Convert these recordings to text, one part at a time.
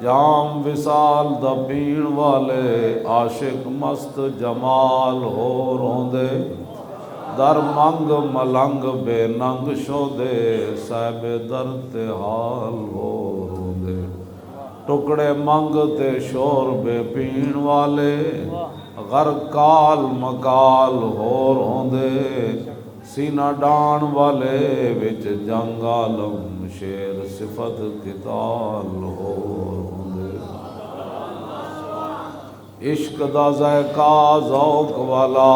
जाम विसाल दा पीण वाले आशिक मस्त जमाल हो रोंदे दर मंग मलंग बेनंग शोदे साहिब दर ते हाल हो रोंदे टुकड़े मंग ते शोर बे पीण वाले गर काल मकाल हो रोंदे सीना डाण वाले विच जंग आलम शेर सिफत किताल हो रोंदे इश्क दा ज़ायका ज़ौक वाला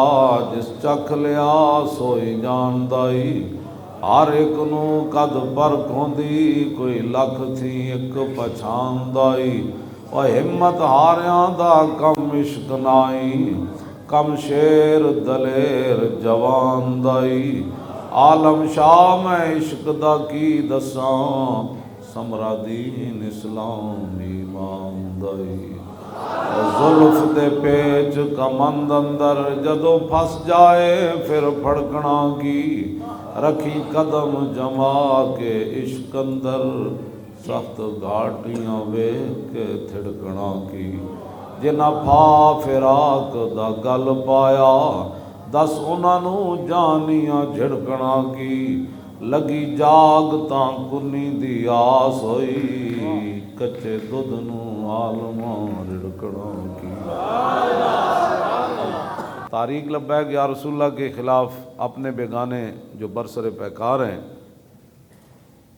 जिस चख लिया सोई जानदाई हर एक नू कद परख होंदी कोई लख थी एक पछानदाई और हिम्मत हारियां दा कम इश्क नाई कम शेर दलेर जवान दाई आलम शाह मैं इश्क दा की दसां समरा दीन इस्लाम ईमान दाई जुल्फ दे पेच कमंद अंदर जदों फस जाए फिर फड़कना की रखी कदम जमा के इश्क अंदर सख्त घाटियां वेख के थिड़कना की जिन्ना फा फिराक दा गल पाया दस उन्होंने जानियां झिड़कना की लगी जाग तां कुन्नी दी आस होई कच्चे दुध नू आलमा रिड़कना की तारीक लब्बैक या रसूलुल्लाह के ख़िलाफ़ अपने बेगाने जो बरसरे पैकार हैं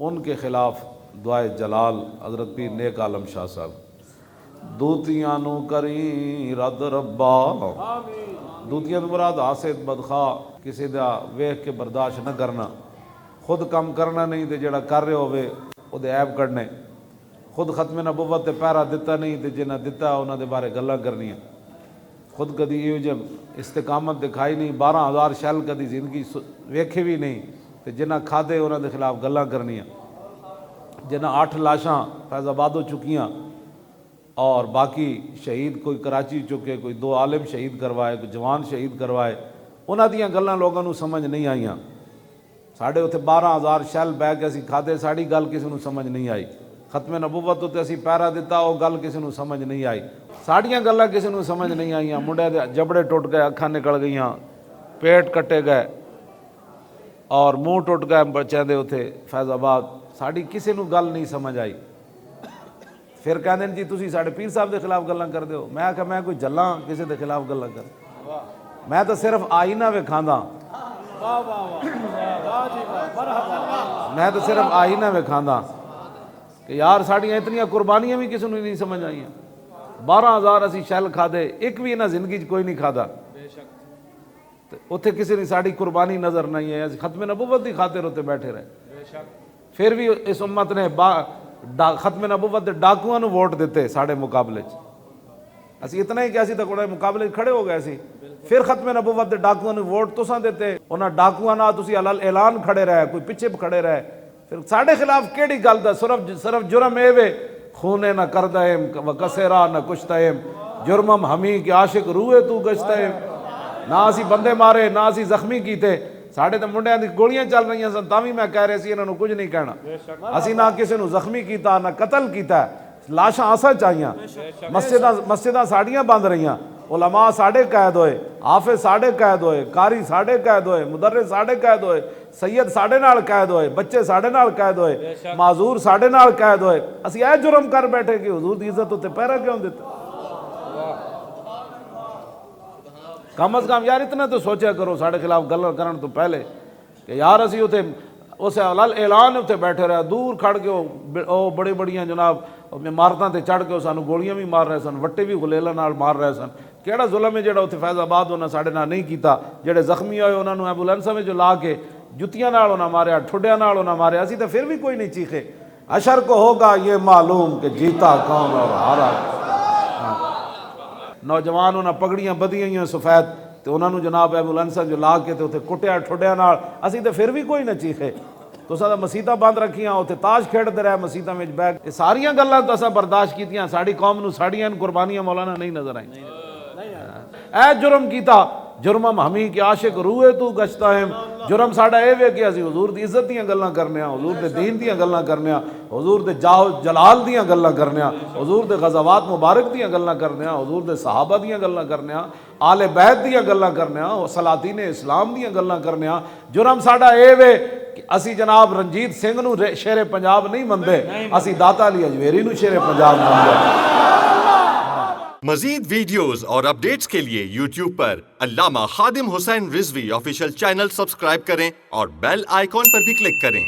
उनके ख़िलाफ़ दुआए जलाल हज़रत पीर नेक आलम शाह साहब दूतियां नू करी रद रब्बा दूतियां तो मुराद हासिद बदखा किसी दा वेख के बर्दाश्त न करना खुद काम करना नहीं तो जेड़ा कर रहे होवे उहदे ऐब कढ़ने खुद खत्मे नबुव्वत ते पहरा दिता नहीं तो जिन्हें दिता उन्होंने बारे गल्लां करनियां खुद कदी ये जो इस्तिकामत दिखाई नहीं 12,000 शैल कदी जिंदगी वेखे भी नहीं तो जिन्हें खादे उन्होंने खिलाफ गल्लां करनियां जिन्हें 8 लाशां फैज़ाबाद हो चुकियां और बाकी शहीद कोई कराची चुके कोई 2 आलिम शहीद करवाए कोई जवान शहीद करवाए उन्हां दियां गल्लां लोगों नूं समझ नहीं आईयां साढ़े उत्थे 12,000 शैल बह के असीं खादे साड़ी गल किसी नूं समझ नहीं आई खत्मे नबुव्वत उत्ते असीं पहरा दिता वो गल किसी नूं समझ नहीं आई साड़ियां गल्लां किसी नूं समझ नहीं आईयां मुंडे दे जबड़े टुट गए अखां निकल गईयां पेट कट्टे गए और मूँह टुट गए बच्चों के उत्थे फैज़ाबाद साड़ी किसी नूं गल नहीं समझ आई फिर कहते जी तुसीं साडे पीर साहब के खिलाफ गल्लां करदे हो मैं आख्या मैं कोई जल्लां किसी के खिलाफ गल्लां कर मैं तो सिर्फ आईना वेखांदा मैं तो सिर्फ आईना वेखांदा कि यार साड़ियां इतनियां कुर्बानियां भी किसी नूं नहीं समझ आईयां 12,000 असीं शैल खादे एक भी इन्हां जिंदगी कोई नहीं खादा उत्थे किसी ने साड़ी कुर्बानी नज़र नहीं है असीं खत्मे नबुव्वत की खातिर उत्ते बैठे रहे फिर भी इस उम्मत ने खत्मे नबुव्वत के डाकुआं नूं वोट दिते साढ़े मुकाबले असीं इतना ही कि असीं तो कोई मुकाबले खड़े हो गए सी फिर खत्मे नबुव्वत के डाकुआं नूं वोट तुसां दिते उन्हां डाकुआं नाल तुसीं ऐलान खड़े रहे कोई पिछे खड़े रहे फिर साढ़े खिलाफ केड़ी गल दा सिर्फ जुर्म ए वे खूने न करदएम व कसेरा न कुश्तएम जुर्मम हमी के आशिक रूए तू गश्तएम ना असी बंदे मारे ना असी जख्मी कीते साढ़े तो मुंडियां दी गोलियां चल रही सन तां भी मैं कह रहा सी इन्हां नूं कुछ नहीं कहना असी ना किसी नूं जख्मी कीता ना कतल कीता लाशां असां चाहियां मस्जिदां साड़ियां बंद रहियां उलमा साढ़े कैद होए हाफिज साढ़े कैद होए कारी साढ़े कैद होए मुदर्रिस साढ़े कैद होए सैयद साढ़े नाल कैद होए बच्चे साढ़े नाल कैद होए माजूर साढ़े नाल कैद होए असीं ऐ जुर्म कर बैठे कि हुजूर दी इज्जत उत्ते पहरा क्यों दिता कम अज कम यार इतना तो सोचा करो साढ़े खिलाफ गल करन तो पहले कि यार असीं उत्ते उस ऐलान उत्ते बैठे रहे दूर खड़ के वो बड़ी बड़ियां जनाब इमारतां ते चढ़ के सानू गोलियां भी मार रहे सन वट्टे भी गुलेला नाल मार रहे सन केड़ा जुल्म है जेड़ा उत्थे फैज़ाबाद उन्हां साढ़े नाल नहीं कीता जेड़े जख्मी होए उन्हां नूं एंबुलेंसां विच ला के जुत्तियां नाल उन्हां मारिया ठुड्डियां नाल उन्हां मारिया असीं तो फिर भी कोई नहीं चीखे अशर को होगा ये मालूम कि जीता कौन और हारा नौजवान उन्हां पगड़ियां बधियां होईयां सफेद तो उन्होंने जनाब एंबुलेंसां जो ला के तो उत्थे कुटिया ठुडिया नाल असीं तो फिर भी कोई ना चीखे तुसां तां मसीतां बंद रखियां उत्थे ताश खेडदे रहे मसीतां विच बैठ ये सारियां गल्लां तो असां बर्दाश्त कीतियां साडी कौम नूं साड़ियां कुर्बानियां मौलाना नहीं नज़र आई ऐ जुर्म कीता जुर्मम हमी के आशिक रूए तू गश्ता है। जुर्म साडा ये वे कि असी हुजूर दी इज्जत दियां गल्लां करने, हुजूर दे दीन दियां गल्लां करने, हुजूर दे जाहो जलाल दियां गल्लां करने, हुजूर दे गज़ावात मुबारक दियां गल्लां करने, हुजूर दे सहाबा दियां गल्लां करने, आले बैत दियां गल्लां करने, सलातीन इस्लाम दियां गल्लां करने। जुर्म साडा ये वे कि असी जनाब रंजीत सिंह नू शेरे पंजाब नहीं मनदे, असी दाता अली अजमेरी नू शेरे पंजाब मनदे। मजीद वीडियोस और अपडेट्स के लिए YouTube पर Allama Khadim Hussain Rizvi official channel subscribe करें और बेल आइकॉन पर भी क्लिक करें।